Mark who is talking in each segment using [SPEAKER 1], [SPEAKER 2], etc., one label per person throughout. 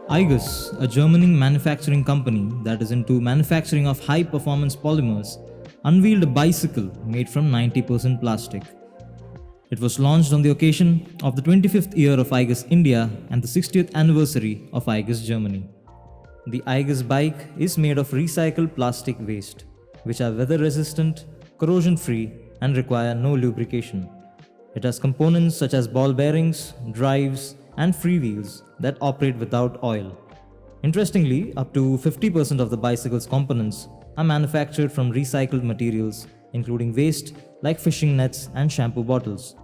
[SPEAKER 1] Igus, a German manufacturing company that is into manufacturing of high-performance polymers, unveiled a bicycle made from 90% plastic. It was launched on the occasion of the 25th year of Igus India and the 60th anniversary of Igus Germany. The Igus bike is made of recycled plastic waste, which are weather resistant, corrosion free, and require no lubrication. It has components such as ball bearings, drives, and freewheels that operate without oil. Interestingly, up to 50% of the bicycle's components are manufactured from recycled materials, including waste like fishing nets and shampoo bottles.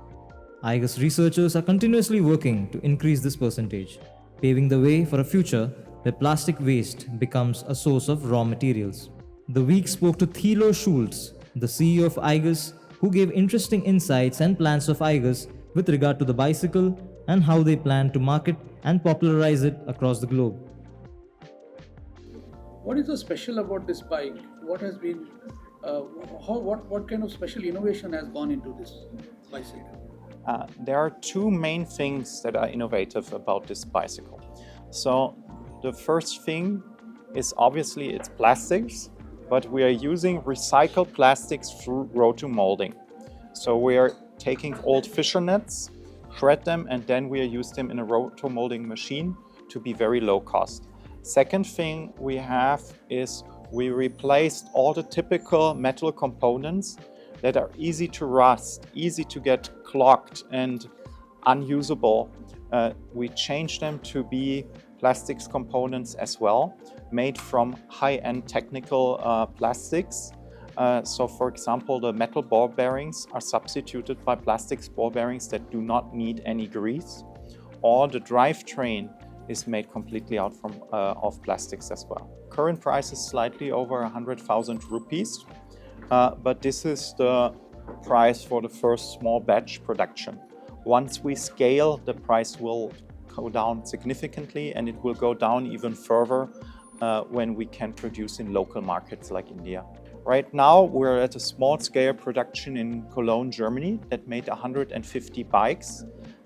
[SPEAKER 1] Igus researchers are continuously working to increase this percentage, paving the way for a future where plastic waste becomes a source of raw materials. The week spoke to Thilo Schultz, the CEO of Igus, who gave interesting insights and plans of Igus with regard to the bicycle and how they plan to market and popularize it across the globe.
[SPEAKER 2] What is so special about this bike? What has been, what kind of special innovation has gone into this bicycle?
[SPEAKER 3] There are two main things that are innovative about this bicycle. So the first thing is obviously it's plastics, but we are using recycled plastics through roto-molding. So we are taking old fisher nets, shred them, and then we use them in a roto-molding machine to be very low cost. Second thing we have is we replaced all the typical metal components that are easy to rust, easy to get clogged and unusable. We changed them to be plastics components as well, made from high-end technical plastics. So for example, the metal ball bearings are substituted by plastics ball bearings that do not need any grease, or the drivetrain is made completely out of plastics as well. Current price is slightly over 100,000 rupees, but this is the price for the first small batch production. Once we scale, the price will go down significantly, and it will go down even further when we can produce in local markets like India. Right now, we're at a small-scale production in Cologne, Germany, that made 150 bikes.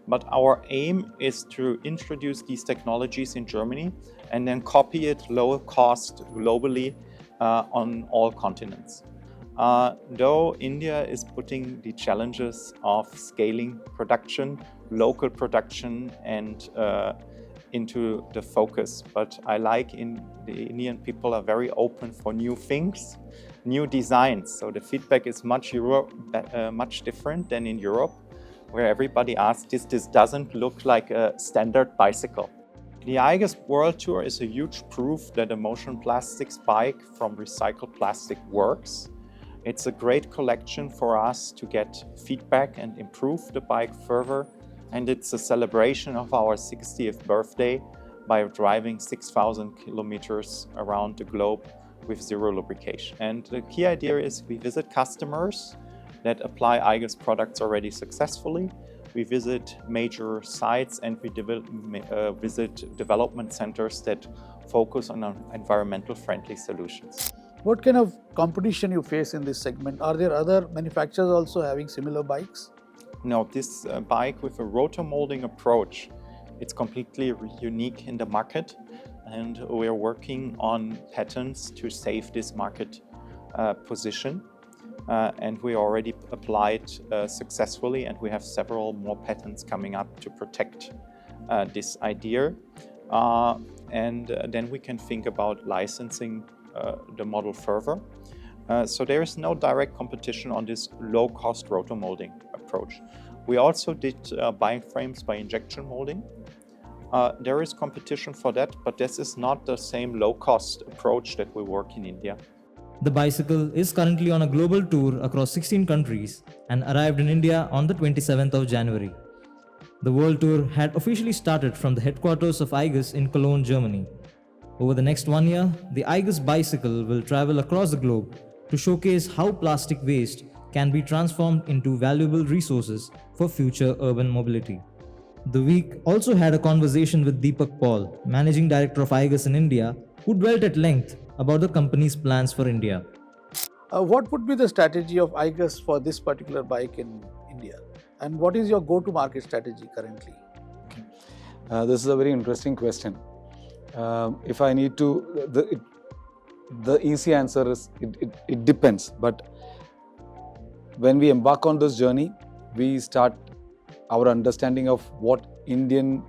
[SPEAKER 3] But our aim is to introduce these technologies in Germany and then copy it lower cost globally on all continents. Though India is putting the challenges of scaling production, local production, and into the focus. But I like the Indian people are very open for new things, new designs. So the feedback is much different than in Europe, where everybody asks, this doesn't look like a standard bicycle. The Igus World Tour is a huge proof that a motion plastics bike from recycled plastic works. It's a great collection for us to get feedback and improve the bike further. And it's a celebration of our 60th birthday by driving 6,000 kilometers around the globe with zero lubrication. And the key idea is we visit customers that apply Igus products already successfully. We visit major sites and we visit development centers that focus on environmental friendly solutions.
[SPEAKER 2] What kind of competition you face in this segment? Are there other manufacturers also having similar bikes?
[SPEAKER 3] No, this bike with a roto-molding approach, it's completely unique in the market, and we're working on patents to save this market position. And we already applied successfully, and we have several more patents coming up to protect this idea. And then we can think about licensing the model further. So there is no direct competition on this low-cost roto-molding approach. We also did bike frames by injection molding. There is competition for that, but this is not the same low-cost approach that we work in India.
[SPEAKER 1] The bicycle is currently on a global tour across 16 countries and arrived in India on the 27th of January. The world tour had officially started from the headquarters of Igus in Cologne, Germany. Over the next 1 year, the Igus bicycle will travel across the globe to showcase how plastic waste can be transformed into valuable resources for future urban mobility. The week also had a conversation with Deepak Paul, Managing Director of Igus in India, who dwelt at length about the company's plans for India.
[SPEAKER 2] What would be the strategy of Igus for this particular bike in India? And what is your go-to-market strategy currently?
[SPEAKER 4] This is a very interesting question. If I need to, the easy answer is it depends. But when we embark on this journey, we start our understanding of what Indian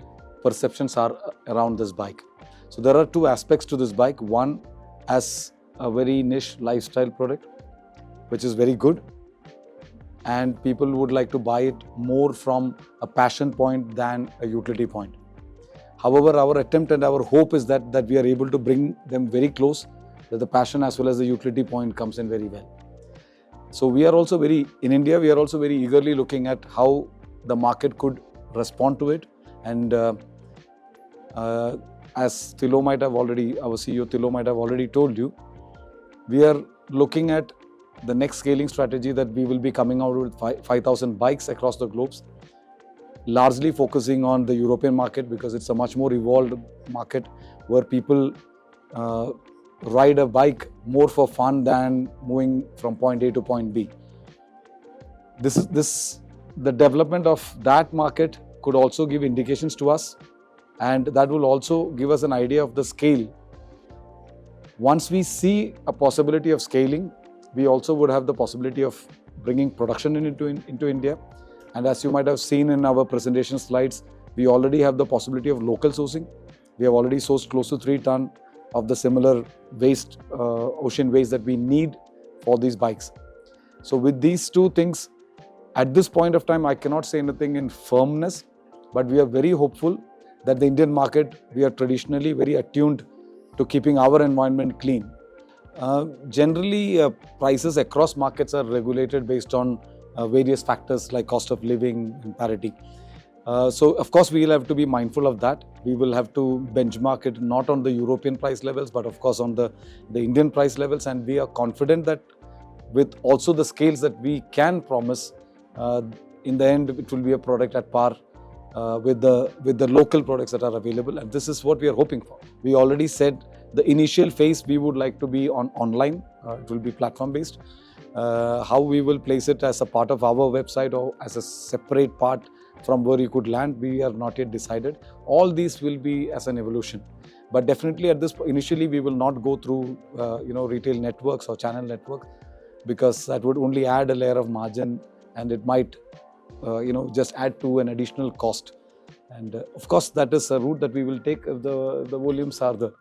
[SPEAKER 4] perceptions are around this bike. So there are two aspects to this bike. One, as a very niche lifestyle product, which is very good, and people would like to buy it more from a passion point than a utility point. However, our attempt and our hope is that we are able to bring them very close, that the passion as well as the utility point comes in very well. So we are also in India, we are also very eagerly looking at how the market could respond to it. And as Thilo might have already, our CEO Thilo might have already told you, we are looking at the next scaling strategy that we will be coming out with 5,000 bikes across the globe, largely focusing on the European market because it's a much more evolved market where people ride a bike more for fun than moving from point A to point B. The development of that market could also give indications to us, and that will also give us an idea of the scale. Once we see a possibility of scaling, we also would have the possibility of bringing production into India. And as you might have seen in our presentation slides, we already have the possibility of local sourcing. We have already sourced close to 3 tons of the similar waste, ocean waste that we need for these bikes. So with these two things, at this point of time, I cannot say anything in firmness, but we are very hopeful that the Indian market, we are traditionally very attuned to keeping our environment clean. Generally, prices across markets are regulated based on various factors like cost of living and parity. So, of course, we will have to be mindful of that. We will have to benchmark it not on the European price levels, but of course on the Indian price levels. And we are confident that with also the scales that we can promise, in the end, it will be a product at par with the local products that are available. And this is what we are hoping for. We already said the initial phase we would like to be online. It will be platform based. How we will place it as a part of our website or as a separate part from where you could land, we are not yet decided. All these will be as an evolution. But definitely at this initially we will not go through retail networks or channel networks, because that would only add a layer of margin and it might just add to an additional cost. And of course that is a route that we will take if the volumes are there.